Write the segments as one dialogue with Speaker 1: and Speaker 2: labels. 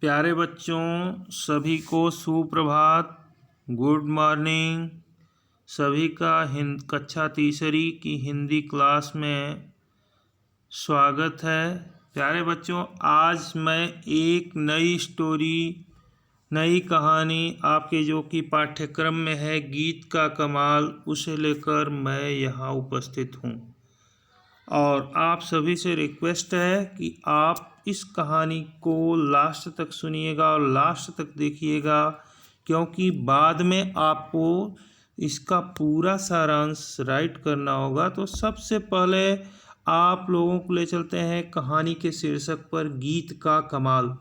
Speaker 1: प्यारे बच्चों, सभी को सुप्रभात। Good morning. सभी का कक्षा तीसरी की हिंदी क्लास में स्वागत है। प्यारे बच्चों, आज मैं एक नई स्टोरी, नई कहानी आपके जो कि पाठ्यक्रम में है गीत का कमाल, उसे लेकर मैं यहाँ उपस्थित हूँ। और आप सभी से रिक्वेस्ट है कि आप इस कहानी को लास्ट तक सुनिएगा और लास्ट तक देखिएगा, क्योंकि बाद में आपको इसका पूरा सारांश राइट करना होगा। तो सबसे पहले आप लोगों को ले चलते हैं कहानी के शीर्षक पर, गीत का कमाल।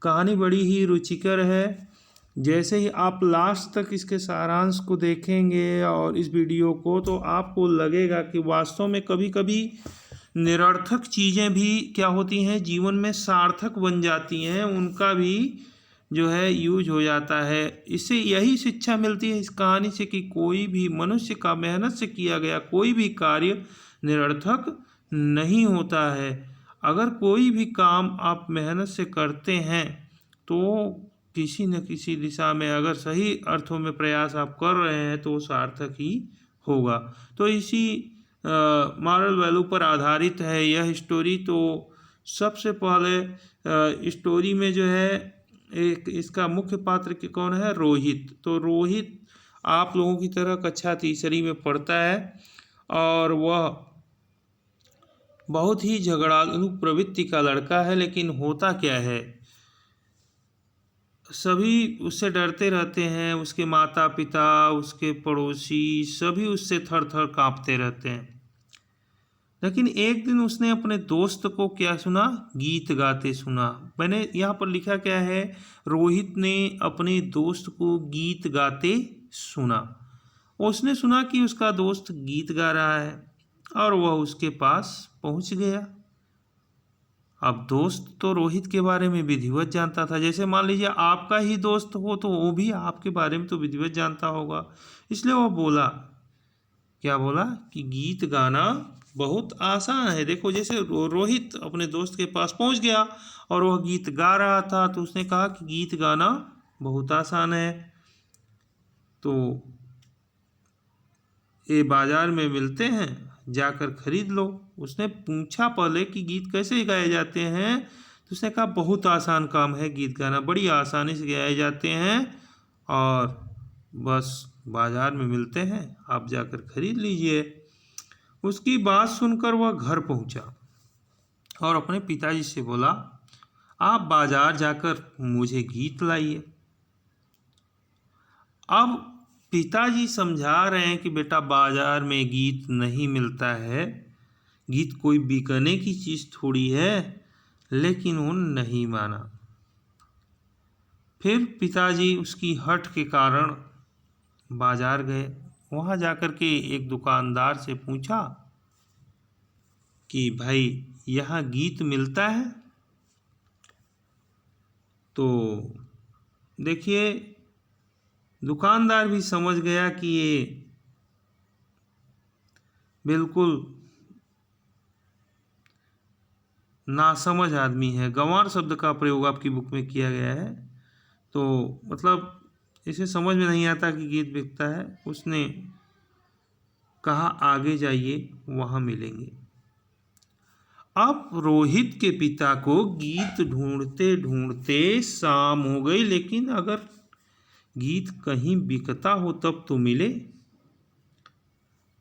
Speaker 1: कहानी बड़ी ही रुचिकर है। जैसे ही आप लास्ट तक इसके सारांश को देखेंगे और इस वीडियो को, तो आपको लगेगा कि वास्तव में कभी कभी निरर्थक चीज़ें भी क्या होती हैं, जीवन में सार्थक बन जाती हैं, उनका भी जो है यूज हो जाता है। इससे यही शिक्षा मिलती है इस कहानी से कि कोई भी मनुष्य का मेहनत से किया गया कोई भी कार्य निरर्थक नहीं होता है। अगर कोई भी काम आप मेहनत से करते हैं तो किसी न किसी दिशा में, अगर सही अर्थों में प्रयास आप कर रहे हैं तो सार्थक ही होगा। तो इसी मॉरल वैल्यू पर आधारित है यह स्टोरी। तो सबसे पहले स्टोरी में जो है एक इसका मुख्य पात्र कौन है? रोहित। तो रोहित आप लोगों की तरह कक्षा तीसरी में पढ़ता है और वह बहुत ही झगड़ालू प्रवृत्ति का लड़का है। लेकिन होता क्या है, सभी उससे डरते रहते हैं, उसके माता पिता, उसके पड़ोसी, सभी उससे थर थर कांपते रहते हैं। लेकिन एक दिन उसने अपने दोस्त को क्या सुना? गीत गाते सुना। मैंने यहाँ पर लिखा क्या है? रोहित ने अपने दोस्त को गीत गाते सुना। उसने सुना कि उसका दोस्त गीत गा रहा है और वह उसके पास पहुँच गया। अब दोस्त तो रोहित के बारे में विधिवत जानता था। जैसे मान लीजिए आपका ही दोस्त हो तो वो भी आपके बारे में तो विधिवत जानता होगा। इसलिए वह बोला, क्या बोला? कि गीत गाना बहुत आसान है। देखो, जैसे रोहित अपने दोस्त के पास पहुंच गया और वह गीत गा रहा था, तो उसने कहा कि गीत गाना बहुत आसान है, तो ये बाजार में मिलते हैं, जाकर खरीद लो। उसने पूछा पहले कि गीत कैसे गाए जाते हैं, तो उसने कहा बहुत आसान काम है गीत गाना, बड़ी आसानी से गाए जाते हैं और बस बाजार में मिलते हैं, आप जाकर खरीद लीजिए। उसकी बात सुनकर वह घर पहुंचा और अपने पिताजी से बोला, आप बाजार जाकर मुझे गीत लाइए। अब पिताजी समझा रहे हैं कि बेटा, बाजार में गीत नहीं मिलता है, गीत कोई बिकने की चीज़ थोड़ी है। लेकिन वो नहीं माना। फिर पिताजी उसकी हठ के कारण बाजार गए। वहाँ जाकर के एक दुकानदार से पूछा कि भाई, यहाँ गीत मिलता है? तो देखिए, दुकानदार भी समझ गया कि ये बिल्कुल नासमझ आदमी है। गंवार शब्द का प्रयोग आपकी बुक में किया गया है, तो मतलब इसे समझ में नहीं आता कि गीत बिकता है। उसने कहा, आगे जाइए, वहाँ मिलेंगे। अब रोहित के पिता को गीत ढूंढते ढूंढते शाम हो गई, लेकिन अगर गीत कहीं बिकता हो तब तो मिले।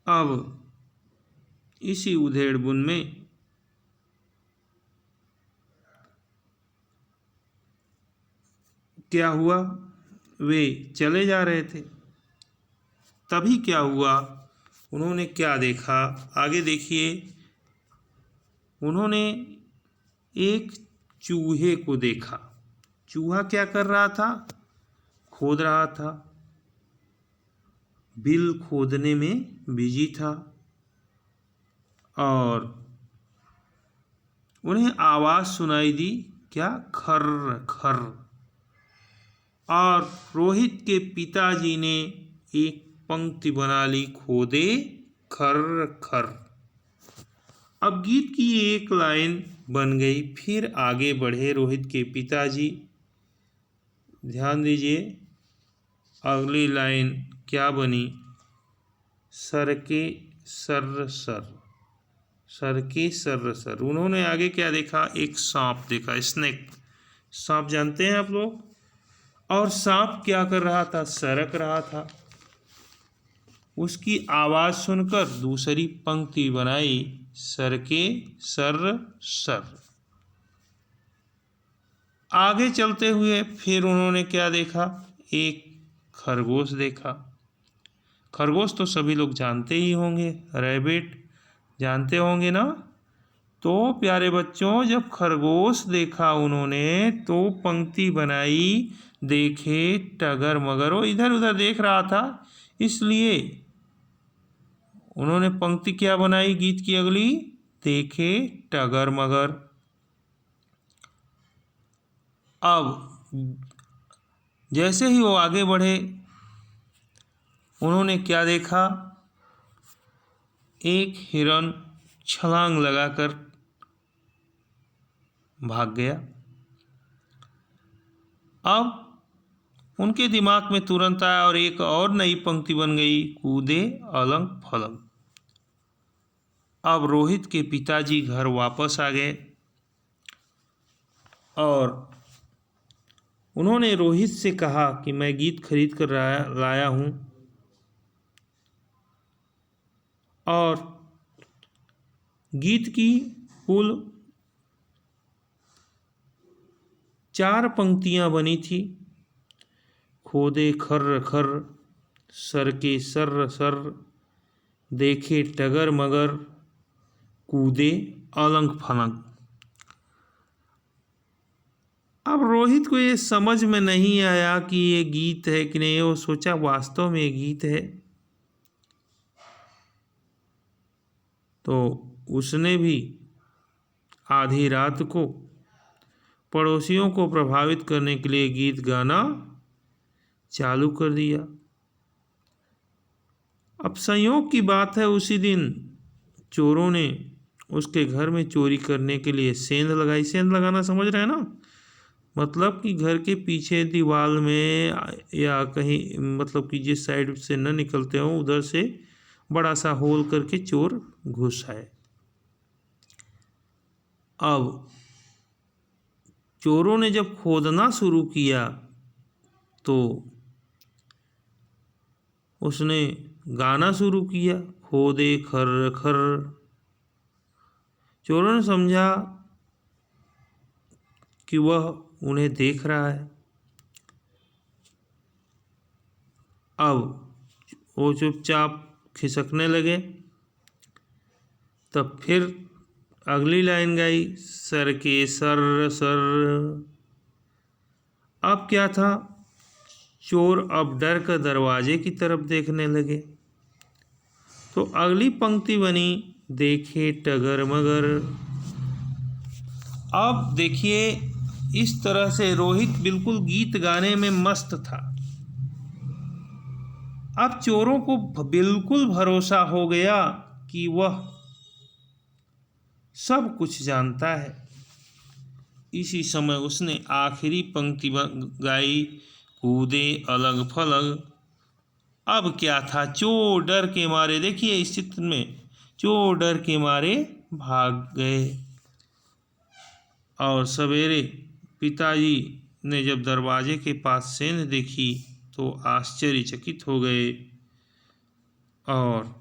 Speaker 1: अब इसी उधेड़बुन में क्या हुआ, वे चले जा रहे थे। तभी क्या हुआ, उन्होंने क्या देखा, आगे देखिए। उन्होंने एक चूहे को देखा। चूहा क्या कर रहा था? खोद रहा था, बिल खोदने में बिजी था। और उन्हें आवाज़ सुनाई दी, क्या? खर्र खर्र। और रोहित के पिताजी ने एक पंक्ति बना ली, खोदे खर्र खर्र। अब गीत की एक लाइन बन गई। फिर आगे बढ़े रोहित के पिताजी ध्यान दीजिए, अगली लाइन क्या बनी? सर के सर्र सर, सर के सर्र सर। उन्होंने आगे क्या देखा? एक सांप देखा, स्नेक। सांप जानते हैं आप लोग? और सांप क्या कर रहा था? सरक रहा था। उसकी आवाज सुनकर दूसरी पंक्ति बनाई, सर के सर्र सर। आगे चलते हुए फिर उन्होंने क्या देखा? एक खरगोश देखा। खरगोश तो सभी लोग जानते ही होंगे, रैबिट जानते होंगे ना। तो प्यारे बच्चों, जब खरगोश देखा उन्होंने तो पंक्ति बनाई, देखे टगर मगर। वो इधर उधर देख रहा था, इसलिए उन्होंने पंक्ति क्या बनाई गीत की अगली? देखे टगर मगर। अब जैसे ही वो आगे बढ़े, उन्होंने क्या देखा? एक हिरन छलांग लगाकर भाग गया। अब उनके दिमाग में तुरंत आया और एक और नई पंक्ति बन गई, कूदे अलंग फलंग। अब रोहित के पिताजी घर वापस आ गए और उन्होंने रोहित से कहा कि मैं गीत खरीद कर लाया हूँ और गीत की कुल 4 पंक्तियां बनी थी। खोदे खर्र खर्र, सर के सर्र सर, देखे टगर मगर, कूदे अलंग फलंग। अब रोहित को ये समझ में नहीं आया कि ये गीत है कि नहीं। वो सोचा वास्तव में ये गीत है, तो उसने भी आधी रात को पड़ोसियों को प्रभावित करने के लिए गीत गाना चालू कर दिया। अब संयोग की बात है, उसी दिन चोरों ने उसके घर में चोरी करने के लिए सेंध लगाई। सेंध लगाना समझ रहे हैं ना? मतलब कि घर के पीछे दीवार में या कहीं, मतलब कि जिस साइड से न निकलते हो उधर से बड़ा सा होल करके चोर घुस आए। अब चोरों ने जब खोदना शुरू किया तो उसने गाना शुरू किया, खोदे खर्र खर्र। चोरों ने समझा कि वह उन्हें देख रहा है। अब वो चुपचाप खिसकने लगे। तब फिर अगली लाइन गाई, सर के सर्र सर। अब क्या था? चोर अब डर कर दरवाजे की तरफ देखने लगे। तो अगली पंक्ति बनी, देखे टगर मगर। अब देखिए, इस तरह से रोहित बिल्कुल गीत गाने में मस्त था। अब चोरों को बिल्कुल भरोसा हो गया कि वह सब कुछ जानता है। इसी समय उसने आखिरी पंक्ति गाई, कूदे अलग फलग। अब क्या था? चोर डर के मारे, देखिए इस चित्र में, चोर डर के मारे भाग गए। और सवेरे पिताजी ने जब दरवाजे के पास सेंध देखी तो आश्चर्यचकित हो गए। और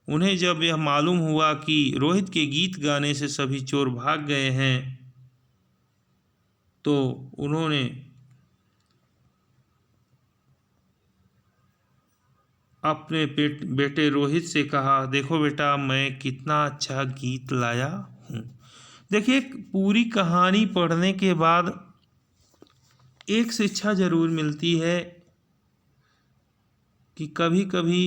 Speaker 1: उन्हें जब यह मालूम हुआ कि रोहित के गीत गाने से सभी चोर भाग गए हैं, तो उन्होंने अपने बेटे रोहित से कहा, देखो बेटा, मैं कितना अच्छा गीत लाया हूँ। देखिए, पूरी कहानी पढ़ने के बाद एक शिक्षा जरूर मिलती है कि कभी कभी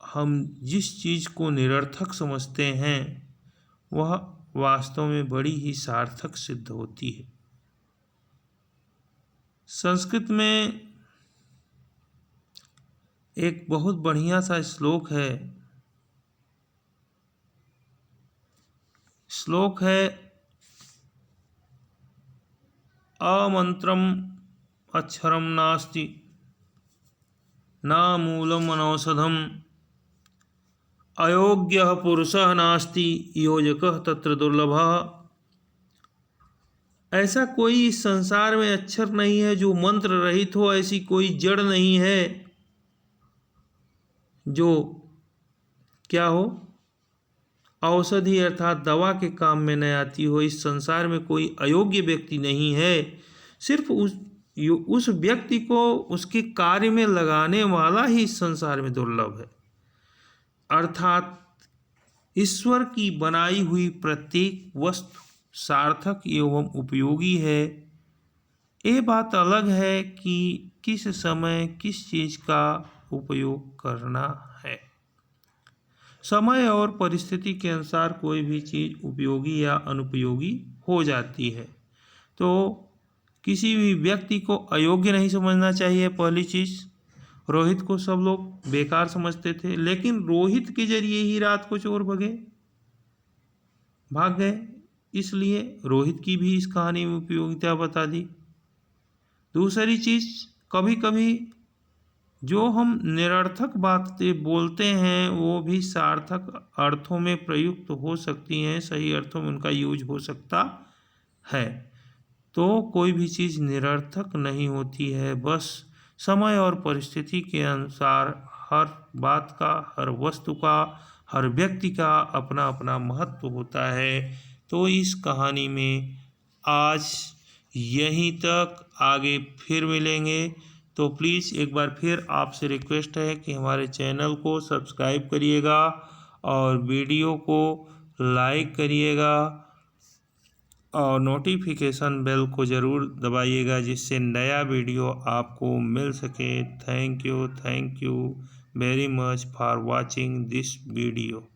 Speaker 1: हम जिस चीज़ को निरर्थक समझते हैं वह वास्तव में बड़ी ही सार्थक सिद्ध होती है। संस्कृत में एक बहुत बढ़िया सा श्लोक है। श्लोक है, अमंत्रम अक्षरम नास्ति न मूलम अनौषधम अयोग्यः पुरुषः नास्ति योजकः तत्र दुर्लभः। ऐसा कोई इस संसार में अक्षर नहीं है जो मंत्र रहित हो, ऐसी कोई जड़ नहीं है जो क्या हो, औषधि अर्थात दवा के काम में न आती हो। इस संसार में कोई अयोग्य व्यक्ति नहीं है, सिर्फ उस व्यक्ति को उसके कार्य में लगाने वाला ही इस संसार में दुर्लभ है। अर्थात ईश्वर की बनाई हुई प्रत्येक वस्तु सार्थक एवं उपयोगी है। ये बात अलग है कि किस समय किस चीज़ का उपयोग करना है। समय और परिस्थिति के अनुसार कोई भी चीज़ उपयोगी या अनुपयोगी हो जाती है। तो किसी भी व्यक्ति को अयोग्य नहीं समझना चाहिए। पहली चीज़, रोहित को सब लोग बेकार समझते थे, लेकिन रोहित के जरिए ही रात को चोर भाग गए, इसलिए रोहित की भी इस कहानी में उपयोगिता बता दी। दूसरी चीज़, कभी कभी जो हम निरर्थक बातें बोलते हैं वो भी सार्थक अर्थों में प्रयुक्त हो सकती हैं, सही अर्थों में उनका यूज हो सकता है। तो कोई भी चीज़ निरर्थक नहीं होती है, बस समय और परिस्थिति के अनुसार हर बात का, हर वस्तु का, हर व्यक्ति का अपना अपना महत्व होता है। तो इस कहानी में आज यहीं तक, आगे फिर मिलेंगे। तो प्लीज़ एक बार फिर आपसे रिक्वेस्ट है कि हमारे चैनल को सब्सक्राइब करिएगा और वीडियो को लाइक करिएगा और नोटिफिकेशन बेल को ज़रूर दबाइएगा, जिससे नया वीडियो आपको मिल सके। Thank you very much for watching this video.